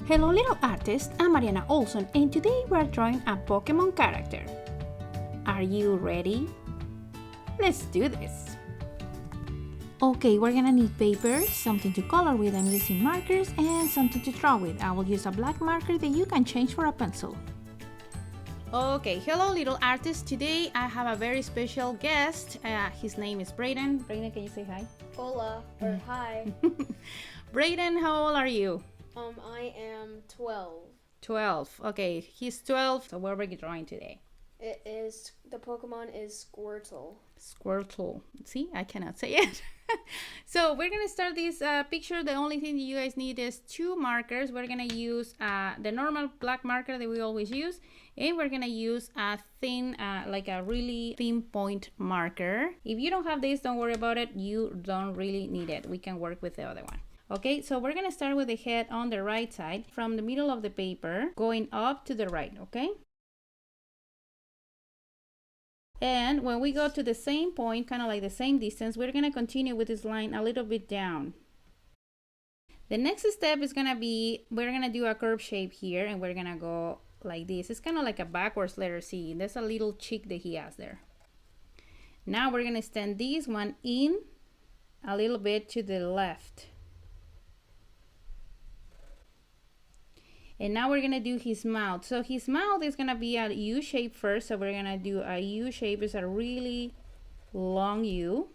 Hello little artists, I'm Mariana Olson and today we're drawing a Pokemon character. Are you ready? Let's do this! Okay, we're gonna need paper, something to color with, I'm using markers, and something to draw with. I will use a black marker that you can change for a pencil. Okay, hello little artists. Today I have a very special guest. His name is Brayden. Brayden, can you say hi? Hola, or hi. Brayden, how old are you? I am 12. 12. Okay, he's 12. So what are we drawing today? The Pokemon is Squirtle. Squirtle. See, I cannot say it. So we're gonna start this picture. The only thing you guys need is 2 markers. We're gonna use the normal black marker that we always use, and we're gonna use a thin, like a really thin point marker. If you don't have this, don't worry about it. You don't really need it. We can work with the other one. Okay, so we're gonna start with the head on the right side, from the middle of the paper, going up to the right, okay? And when we go to the same point, kind of like the same distance, we're gonna continue with this line a little bit down. The next step is gonna be, we're gonna do a curve shape here, and we're gonna go like this. It's kind of like a backwards letter C. There's a little cheek that he has there. Now we're gonna extend this one in a little bit to the left. And now we're gonna do his mouth. So his mouth is gonna be a U shape first. So we're gonna do a U shape. It's a really long U.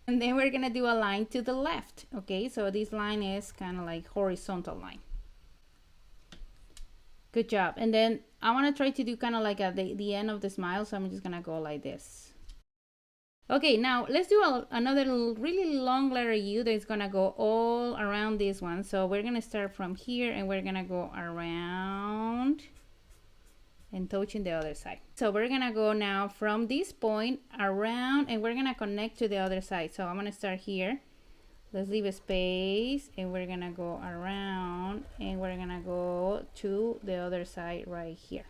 And then we're gonna do a line to the left. Okay, so this line is kind of like horizontal line. Good job. And then I wanna try to do kind of like the end of the smile. So I'm just gonna go like this. Okay, now let's do another really long letter U that's gonna go all around this one. So we're gonna start from here and we're gonna go around and touching the other side. So we're gonna go now from this point around and we're gonna connect to the other side. So I'm gonna start here. Let's leave a space and we're gonna go around and we're gonna go to the other side right here.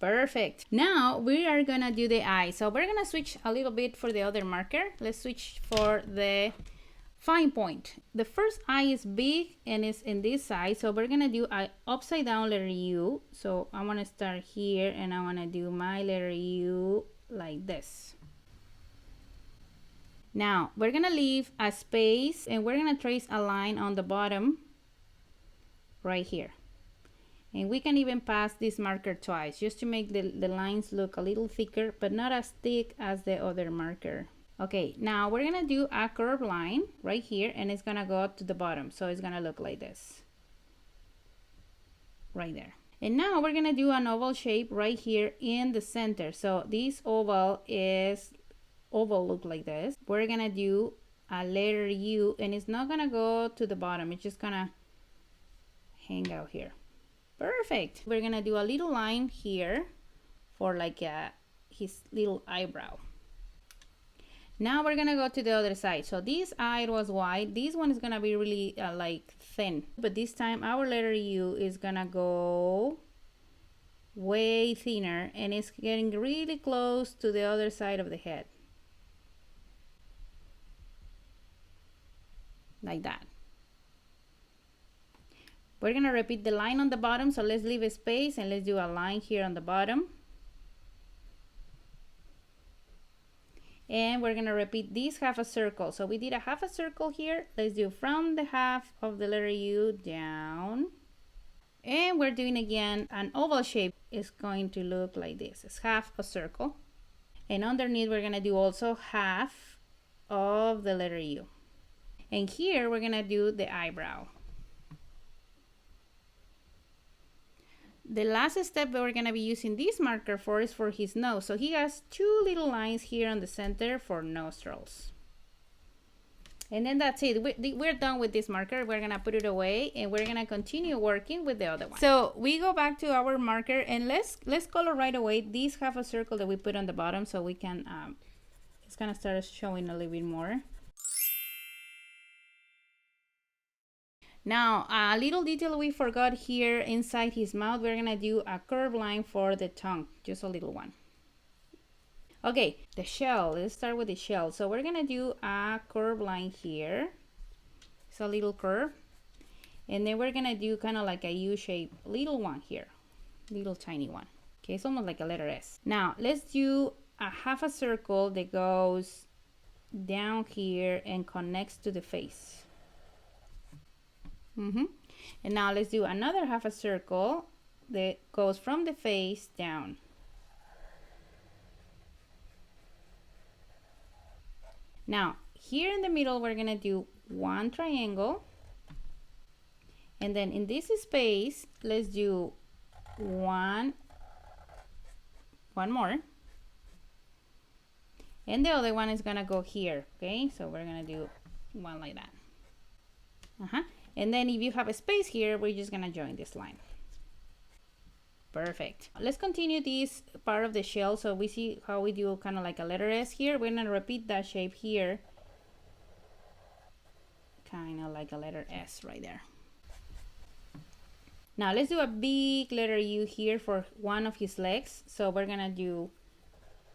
Perfect. Now we are gonna do the eye. So we're gonna switch a little bit for the other marker. Let's switch for the fine point. The first eye is big and it's in this side. So we're gonna do an upside down letter U. So I wanna start here and I wanna do my letter U like this. Now we're gonna leave a space and we're gonna trace a line on the bottom right here. And we can even pass this marker twice just to make the lines look a little thicker, but not as thick as the other marker. Okay, now we're gonna do a curved line right here and it's gonna go up to the bottom. So it's gonna look like this. Right there. And now we're gonna do an oval shape right here in the center. So this oval look like this. We're gonna do a letter U and it's not gonna go to the bottom. It's just gonna hang out here. Perfect. We're gonna do a little line here for like his little eyebrow. Now we're gonna go to the other side. So this eye was wide. This one is gonna be really like thin. But this time our letter U is gonna go way thinner and it's getting really close to the other side of the head. Like that. We're gonna repeat the line on the bottom, so let's leave a space and let's do a line here on the bottom. And we're gonna repeat this half a circle. So we did a half a circle here. Let's do from the half of the letter U down. And we're doing again an oval shape. It's going to look like this. It's half a circle. And underneath we're gonna do also half of the letter U. And here we're gonna do the eyebrow. The last step that we're going to be using this marker for is for his nose. So he has 2 little lines here on the center for nostrils. And then that's it. We're done with this marker. We're going to put it away and we're going to continue working with the other one. So we go back to our marker and let's color right away this half a circle that we put on the bottom so we can, it's going to start showing a little bit more. Now, a little detail we forgot here inside his mouth, we're gonna do a curved line for the tongue, just a little one. Okay, the shell, let's start with the shell. So we're gonna do a curved line here It's a little curve. And then we're gonna do kind of like a U shape, little one here, little tiny one. Okay, it's almost like a letter S. Now let's do a half a circle that goes down here and connects to the face. And now let's do another half a circle that goes from the face down. Now here in the middle we're gonna do one triangle, and then in this space let's do one more, and the other one is gonna go here. Okay, so we're gonna do one like that. And then if you have a space here, we're just gonna join this line. Perfect. Let's continue this part of the shell so we see how we do kind of like a letter S here. We're gonna repeat that shape here, kind of like a letter S right there. Now let's do a big letter U here for one of his legs. So we're gonna do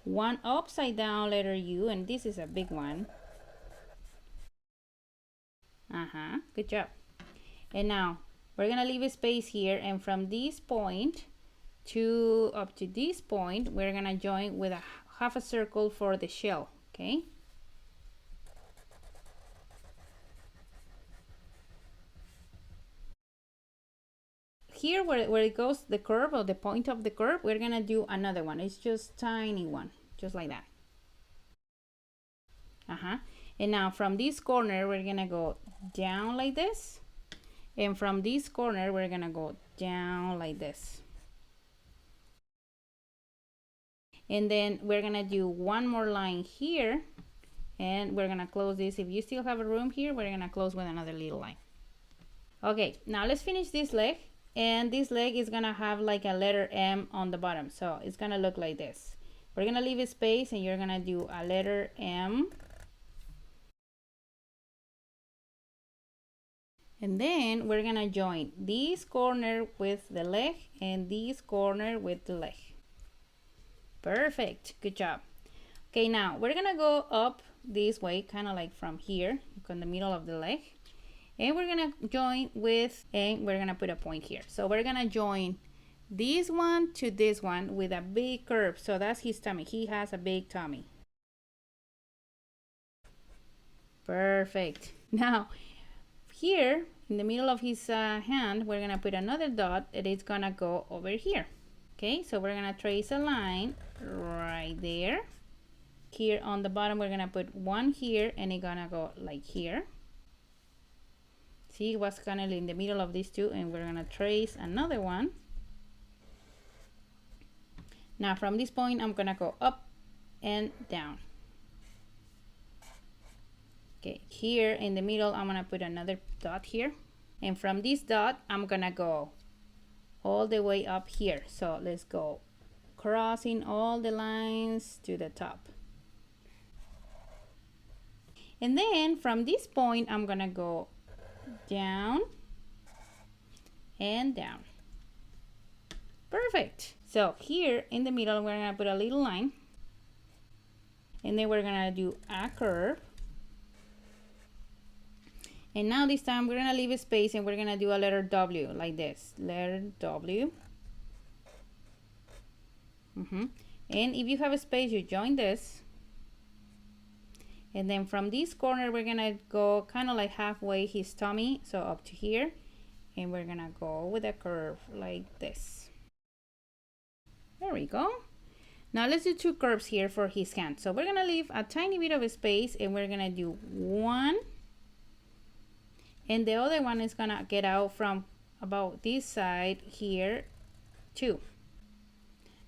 one upside down letter U, and this is a big one. Good job. And now we're gonna leave a space here, and from this point to up to this point we're gonna join with a half a circle for the shell. Okay, here where it goes, the curve or the point of the curve, we're gonna do another one. It's just tiny one, just like that. And now from this corner we're gonna go down like this, and from this corner we're gonna go down like this. And then we're gonna do one more line here, and we're gonna close this. If you still have a room here, we're gonna close with another little line. Okay, now let's finish this leg, and this leg is gonna have like a letter M on the bottom, so it's gonna look like this. We're gonna leave a space, and you're gonna do a letter M, and then we're gonna join this corner with the leg and this corner with the leg. Perfect, good job. Okay, now we're gonna go up this way, kind of like from here, in the middle of the leg, and we're gonna join with, and we're gonna put a point here. So we're gonna join this one to this one with a big curve. So that's his tummy. He has a big tummy. Perfect. Now here in the middle of his hand, we're gonna put another dot, and it's gonna go over here. Okay, so we're gonna trace a line right there. Here on the bottom we're gonna put one here, and it's gonna go like here. See what's kind of in the middle of these two, and we're gonna trace another one. Now from this point I'm gonna go up and down. Okay, here in the middle I'm gonna put another dot here, and from this dot I'm gonna go all the way up here. So let's go crossing all the lines to the top, and then from this point I'm gonna go down and down. Perfect. So here in the middle we're gonna put a little line, and then we're gonna do a curve. And now this time we're gonna leave a space, and we're gonna do a letter W like this, letter W. And if you have a space, you join this, and then from this corner we're gonna go kind of like halfway his tummy, so up to here, and we're gonna go with a curve like this. There we go. Now let's do two curves here for his hand. So we're gonna leave a tiny bit of a space, and we're gonna do one, and the other one is gonna get out from about this side here too.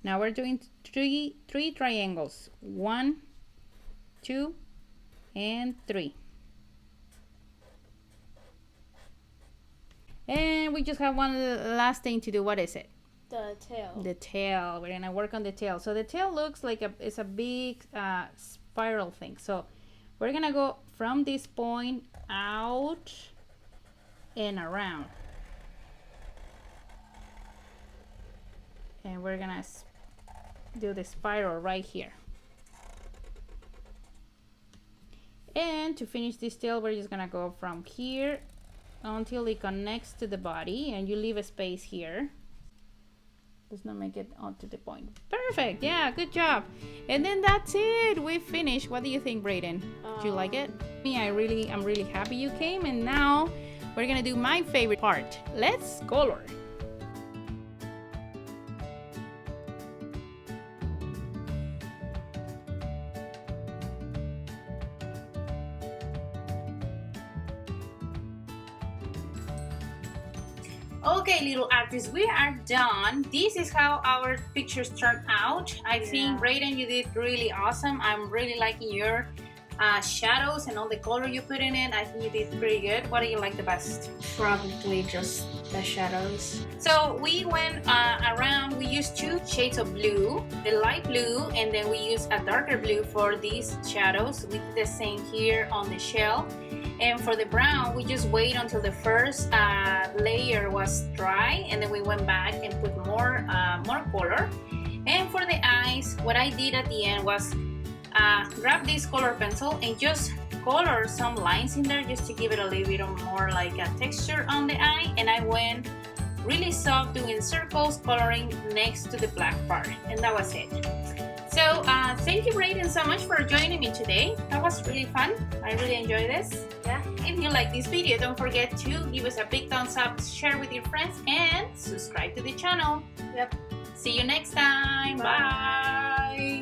Now we're doing three triangles, 1, 2, and 3. And we just have one last thing to do. What is it? The tail. The tail. We're gonna work on the tail. So the tail looks like it's a big spiral thing. So we're gonna go from this point out and around, and we're gonna do the spiral right here. And to finish this tail, we're just gonna go from here until it connects to the body, and you leave a space here. Let's not make it onto the point. Perfect. Yeah, good job. And then that's it. We finished. What do you think, Brayden? Did you like it? I'm really happy you came. And now we're gonna do my favorite part. Let's color. Okay, little artists, we are done. This is how our pictures turned out. I think, Brayden, you did really awesome. I'm really liking your shadows and all the color you put in it. I think you did pretty good. What do you like the best? Probably just the shadows. So we went around, we used 2 shades of blue, the light blue, and then we used a darker blue for these shadows. We did the same here on the shell. And for the brown, we just wait until the first layer was dry, and then we went back and put more color. And for the eyes, what I did at the end was grab this color pencil and just color some lines in there just to give it a little bit more like a texture on the eye. And I went really soft doing circles, coloring next to the black part, and that was it. So thank you, Brayden, so much for joining me today. That was really fun. I really enjoyed this. Yeah. If you like this video, don't forget to give us a big thumbs up, share with your friends, and subscribe to the channel. Yep. See you next time. Bye.